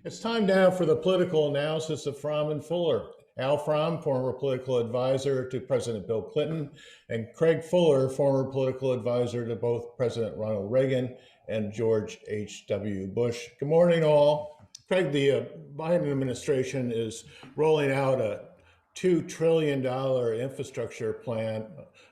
It's time now for the political analysis of Fromm and Fuller. Al Fromm, former political advisor to President Bill Clinton, and Craig Fuller, former political advisor to both President Ronald Reagan and George H.W. Bush. Good morning, all. Craig, the Biden administration is rolling out a $2 trillion infrastructure plan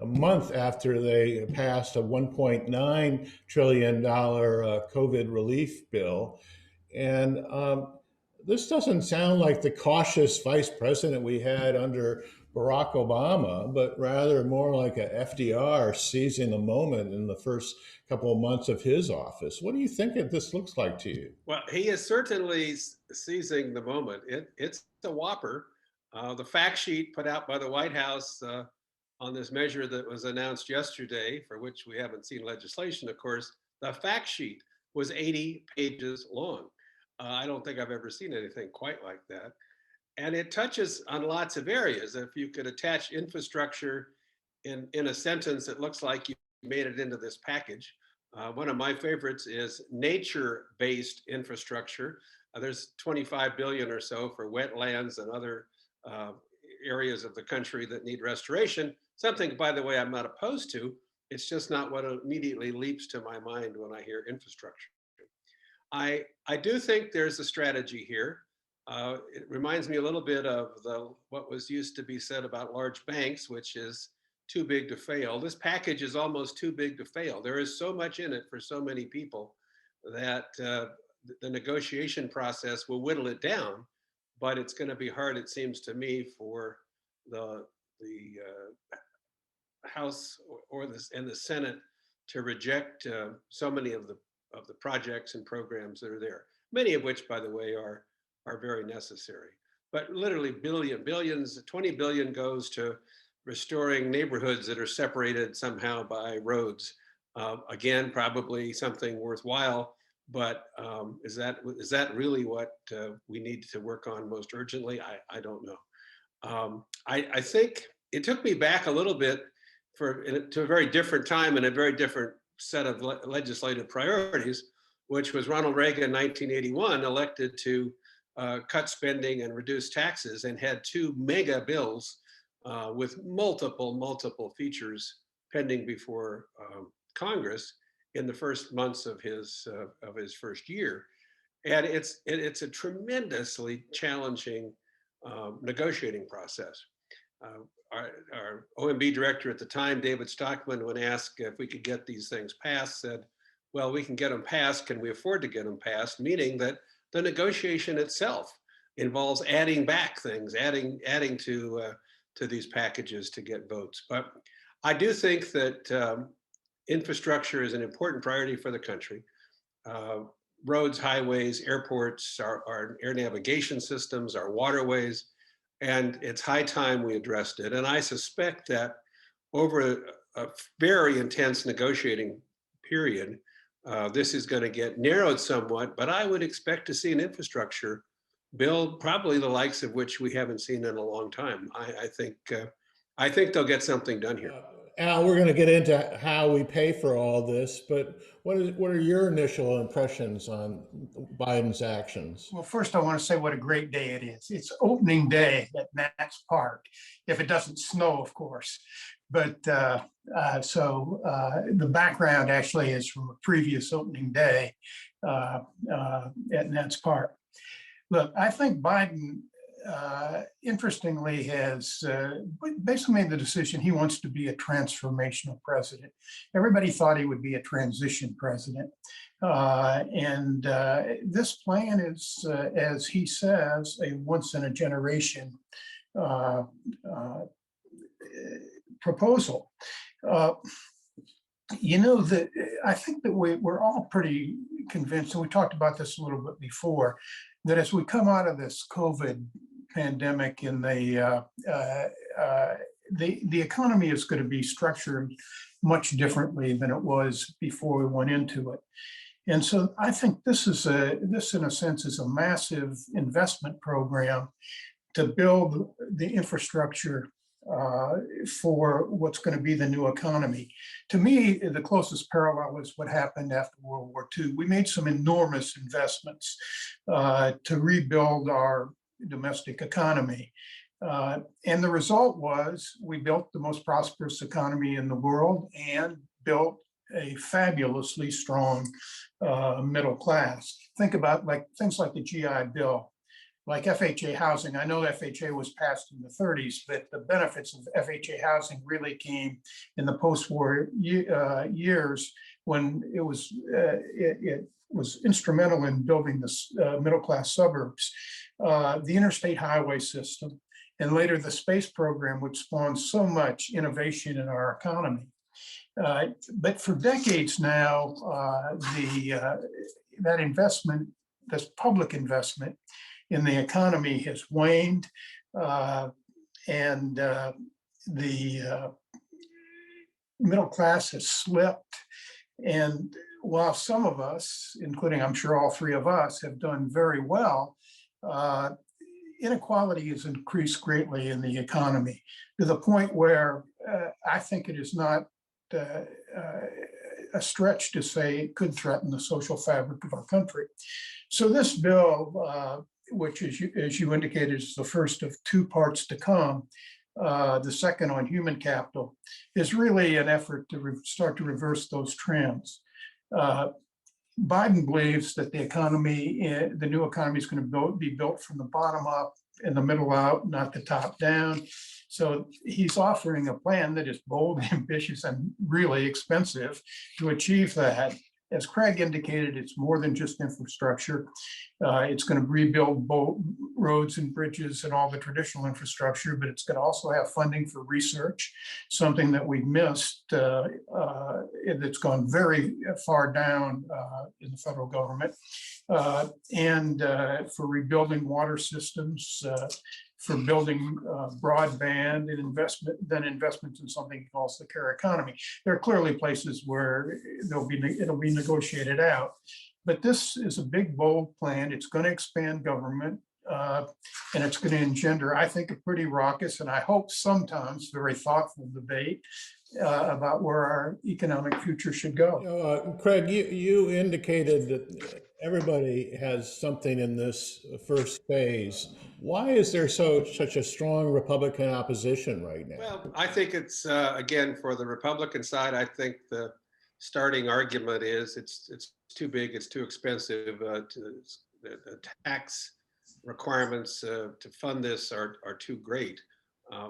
a month after they passed a $1.9 trillion COVID relief bill. And this doesn't sound like the cautious vice president we had under Barack Obama, but rather more like a FDR seizing the moment in the first couple of months of his office. What do you think this looks like to you? Well, he is certainly seizing the moment. It's a whopper. The fact sheet put out by the White House on this measure that was announced yesterday, for which we haven't seen legislation, of course, the fact sheet was 80 pages long. I don't think I've ever seen anything quite like that. And it touches on lots of areas. If you could attach infrastructure in a sentence, it looks like you made it into this package. One of my favorites is nature-based infrastructure. There's 25 billion or so for wetlands and other areas of the country that need restoration. Something, by the way, I'm not opposed to. It's just not what immediately leaps to my mind when I hear infrastructure. I do think there's a strategy here. It reminds me a little bit of what was used to be said about large banks, which is too big to fail. This package is almost too big to fail. There is so much in it for so many people that the negotiation process will whittle it down, but it's going to be hard, it seems to me, for the House and the Senate to reject so many of the projects and programs that are there, many of which, by the way, are very necessary. But literally billions, 20 billion goes to restoring neighborhoods that are separated somehow by roads. Again, probably something worthwhile, but is that really what we need to work on most urgently? I don't know. I think it took me back a little bit to a very different time and a very different set of legislative priorities, which was Ronald Reagan, 1981, elected to cut spending and reduce taxes, and had two mega bills with multiple features pending before Congress in the first months of his first year. And it's a tremendously challenging negotiating process. Our OMB director at the time, David Stockman, when asked if we could get these things passed, said, well, we can get them passed. Can we afford to get them passed? Meaning that the negotiation itself involves adding back things, adding to these packages to get votes. But I do think that infrastructure is an important priority for the country. Roads, highways, airports, our air navigation systems, our waterways, and it's high time we addressed it. And I suspect that over a very intense negotiating period, this is going to get narrowed somewhat, but I would expect to see an infrastructure bill, probably the likes of which we haven't seen in a long time. I think they'll get something done here. Al, we're going to get into how we pay for all this, but what are your initial impressions on Biden's actions? Well, first, I want to say what a great day it is. It's opening day at Nats Park, if it doesn't snow, of course. But the background actually is from a previous opening day at Nats Park. Look, I think Biden, interestingly, has basically made the decision he wants to be a transformational president. Everybody thought he would be a transition president. And this plan is, as he says, a once-in-a-generation proposal. I think that we're all pretty convinced, and we talked about this a little bit before, that as we come out of this COVID pandemic and the economy is going to be structured much differently than it was before we went into it. And so I think this in a sense is a massive investment program to build the infrastructure for what's going to be the new economy. To me, the closest parallel is what happened after World War II. We made some enormous investments to rebuild our domestic economy. And the result was we built the most prosperous economy in the world and built a fabulously strong middle class. Think about things like the GI Bill, like FHA housing. I know FHA was passed in the 30s, but the benefits of FHA housing really came in the post-war years when it was instrumental in building the middle-class suburbs, the interstate highway system, and later the space program, which spawned so much innovation in our economy. But for decades now, that investment, this public investment in the economy has waned, and the middle class has slipped. And while some of us, including I'm sure all three of us, have done very well, inequality has increased greatly in the economy to the point where I think it is not a stretch to say it could threaten the social fabric of our country. So this bill, which as you indicated, is the first of two parts to come, the second on human capital, is really an effort to start to reverse those trends. Biden believes that the economy, the new economy, is going to be built from the bottom up and the middle out, not the top down. So he's offering a plan that is bold, ambitious, and really expensive to achieve that. As Craig indicated, it's more than just infrastructure. It's going to rebuild both roads and bridges and all the traditional infrastructure, but it's going to also have funding for research, something that we've missed, that's gone very far down in the federal government, and for rebuilding water systems, for building broadband and investments in something he calls the care economy. There are clearly places where it'll be negotiated out, but this is a big, bold plan. It's going to expand government, and it's going to engender, I think, a pretty raucous and I hope sometimes very thoughtful debate about where our economic future should go. Craig, you indicated that everybody has something in this first phase. Why is there such a strong Republican opposition right now? Well, I think it's again, for the Republican side, I think the starting argument is it's too big, it's too expensive. The tax requirements to fund this are too great.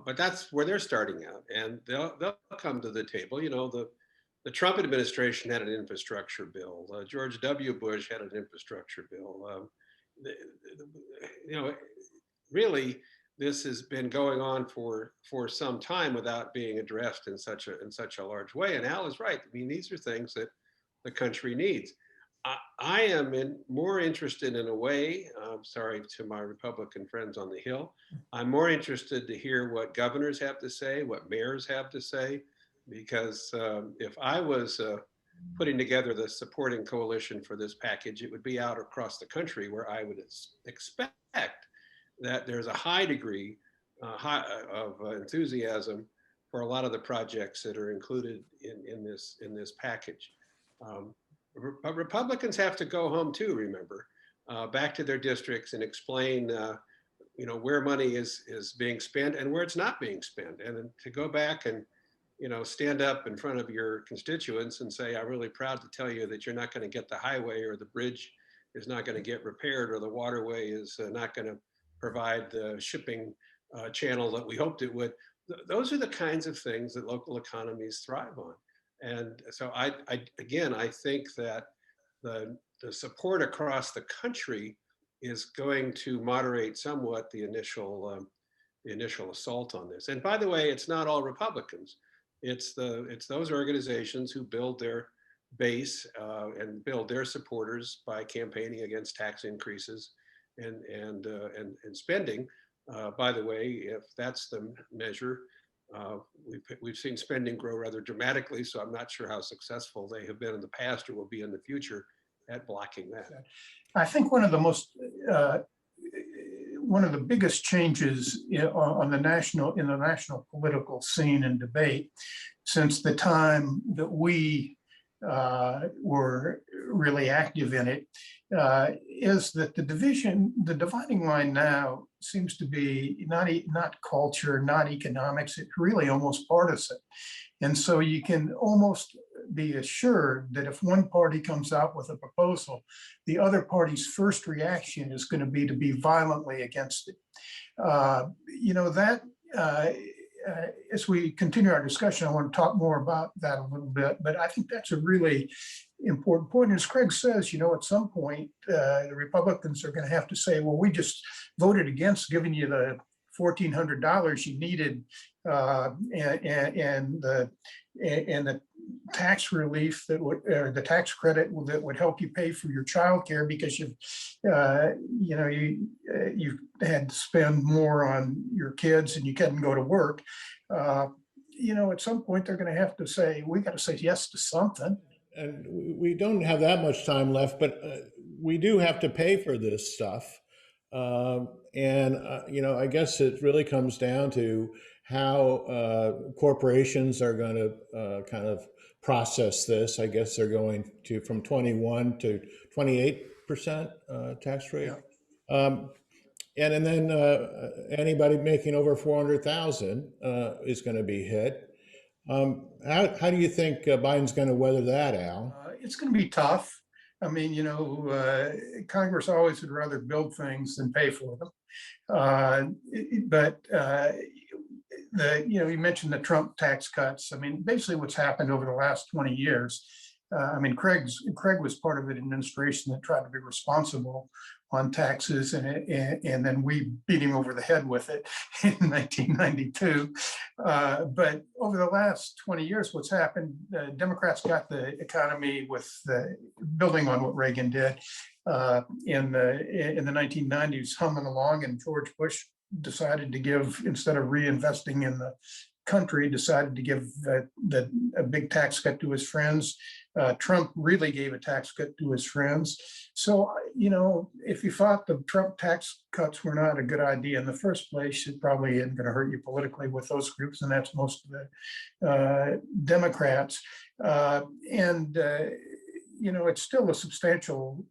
But that's where they're starting out, and they'll come to the table. You know, the Trump administration had an infrastructure bill. George W. Bush had an infrastructure bill. You know, really, this has been going on for some time without being addressed in such a large way. And Al is right. I mean, these are things that the country needs. I am more interested in a way, I'm sorry to my Republican friends on the Hill, I'm more interested to hear what governors have to say, what mayors have to say, because if I was putting together the supporting coalition for this package, it would be out across the country where I would expect that there's a high degree of enthusiasm for a lot of the projects that are included in this package. But Republicans have to go home too, remember, back to their districts and explain, you know, where money is being spent and where it's not being spent. And to go back and, you know, stand up in front of your constituents and say, I'm really proud to tell you that you're not going to get the highway, or the bridge is not going to get repaired, or the waterway is not going to provide the shipping channel that we hoped it would. Those are the kinds of things that local economies thrive on. And so I think that the support across the country is going to moderate somewhat the initial assault on this. And by the way, it's not all Republicans. It's those organizations who build their base and build their supporters by campaigning against tax increases and spending. By the way, if that's the measure, we've seen spending grow rather dramatically, so I'm not sure how successful they have been in the past or will be in the future at blocking that. I think one of the most one of the biggest changes on the national political scene and debate since the time that we were really active in it, is that the dividing line now seems to be not culture, not economics, it's really almost partisan. And so you can almost be assured that if one party comes out with a proposal, the other party's first reaction is going to be violently against it. That as we continue our discussion, I want to talk more about that a little bit, but I think that's a really important point. As Craig says, at some point, the Republicans are going to have to say, well, we just voted against giving you the $1,400 you needed, and the tax relief that would, or the tax credit that would help you pay for your childcare because you had to spend more on your kids and you couldn't go to work. At some point they're going to have to say, we got to say yes to something. And we don't have that much time left, but we do have to pay for this stuff. I guess it really comes down to how corporations are going to kind of process this. I guess they're going to from 21 to 28% tax rate. Yeah. And then anybody making over 400,000 is going to be hit. How do you think Biden's going to weather that, Al? It's going to be tough. I mean, Congress always would rather build things than pay for them. You mentioned the Trump tax cuts. I mean, basically what's happened over the last 20 years. Craig was part of an administration that tried to be responsible on taxes, and then we beat him over the head with it in 1992. But over the last 20 years, what's happened, Democrats got the economy with building on what Reagan did in the 1990s, humming along, and George Bush decided to give, instead of reinvesting in the country, decided to give a big tax cut to his friends. Trump really gave a tax cut to his friends. So, if you thought the Trump tax cuts were not a good idea in the first place, it probably isn't going to hurt you politically with those groups, and that's most of the Democrats. It's still a substantial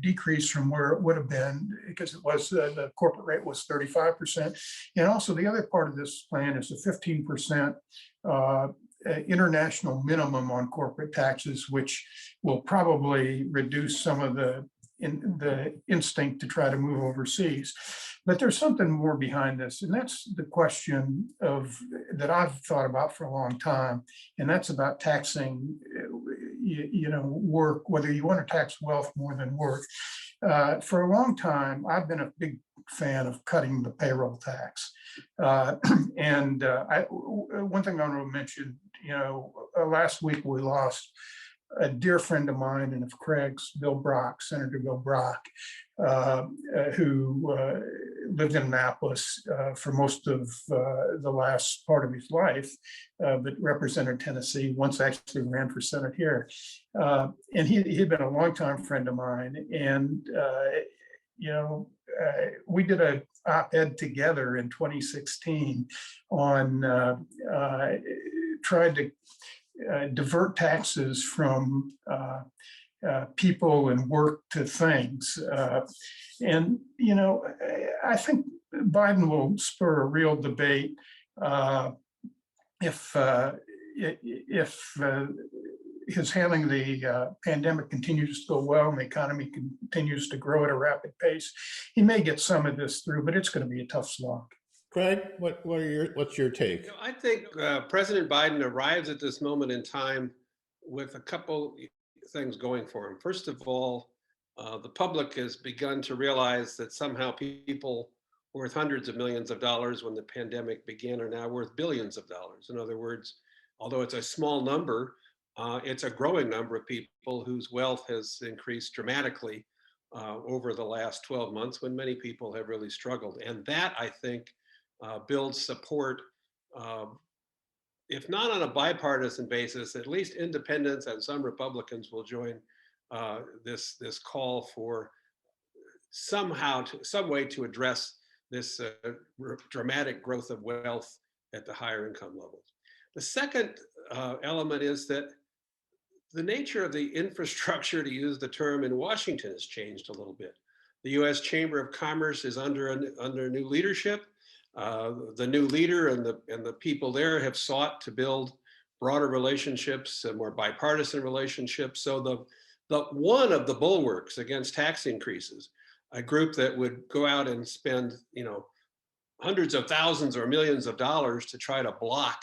decrease from where it would have been, because it was the corporate rate was 35%. And also the other part of this plan is a 15% international minimum on corporate taxes, which will probably reduce some of the instinct to try to move overseas. But there's something more behind this, and that's the question that I've thought about for a long time, and that's about taxing work, whether you want to tax wealth more than work. For a long time, I've been a big fan of cutting the payroll tax. One thing I want to mention, last week we lost a dear friend of mine and of Craig's, Senator Bill Brock, who lived in Annapolis for most of the last part of his life, but represented Tennessee, once actually ran for Senate here. And he'd been a longtime friend of mine. And, we did an op-ed together in 2016 on trying to divert taxes from people and work to things. I think Biden will spur a real debate if his handling the pandemic continues to go well and the economy continues to grow at a rapid pace. He may get some of this through, but it's going to be a tough slog. Craig, what's your take? I think President Biden arrives at this moment in time with a couple things going for him. First of all, the public has begun to realize that somehow people worth hundreds of millions of dollars when the pandemic began are now worth billions of dollars. In other words, although it's a small number, it's a growing number of people whose wealth has increased dramatically over the last 12 months, when many people have really struggled. And that, I think, builds support, if not on a bipartisan basis, at least independents and some Republicans will join this call for somehow, some way to address this dramatic growth of wealth at the higher income levels. The second element is that the nature of the infrastructure, to use the term in Washington, has changed a little bit. The U.S. Chamber of Commerce is under new leadership. The new leader and the people there have sought to build broader relationships and more bipartisan relationships. So the one of the bulwarks against tax increases, a group that would go out and spend, hundreds of thousands or millions of dollars to try to block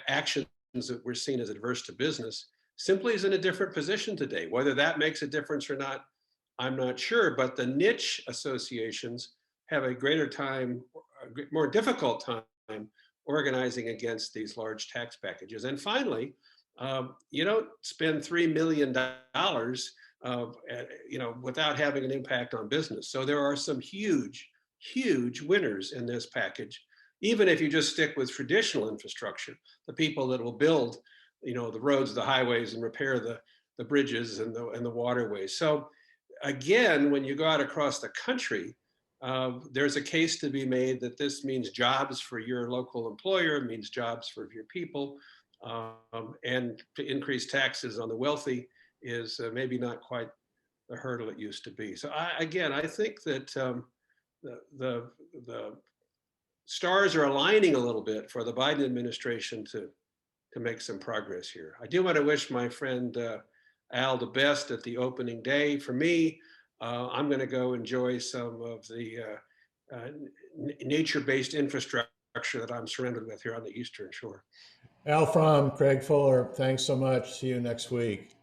actions that were seen as adverse to business, simply is in a different position today. Whether that makes a difference or not, I'm not sure, but the niche associations have a more difficult time organizing against these large tax packages. And finally, you don't spend $3 million without having an impact on business. So there are some huge winners in this package. Even if you just stick with traditional infrastructure, the people that will build, the roads, the highways, and repair the bridges and the waterways. So again, when you go out across the country, there's a case to be made that this means jobs for your local employer, means jobs for your people, and to increase taxes on the wealthy is maybe not quite the hurdle it used to be. So I think that the stars are aligning a little bit for the Biden administration to make some progress here. I do want to wish my friend Al the best at the opening day. For me, I'm going to go enjoy some of the nature-based infrastructure that I'm surrounded with here on the Eastern Shore. Al Fromm, Craig Fuller, thanks so much. See you next week.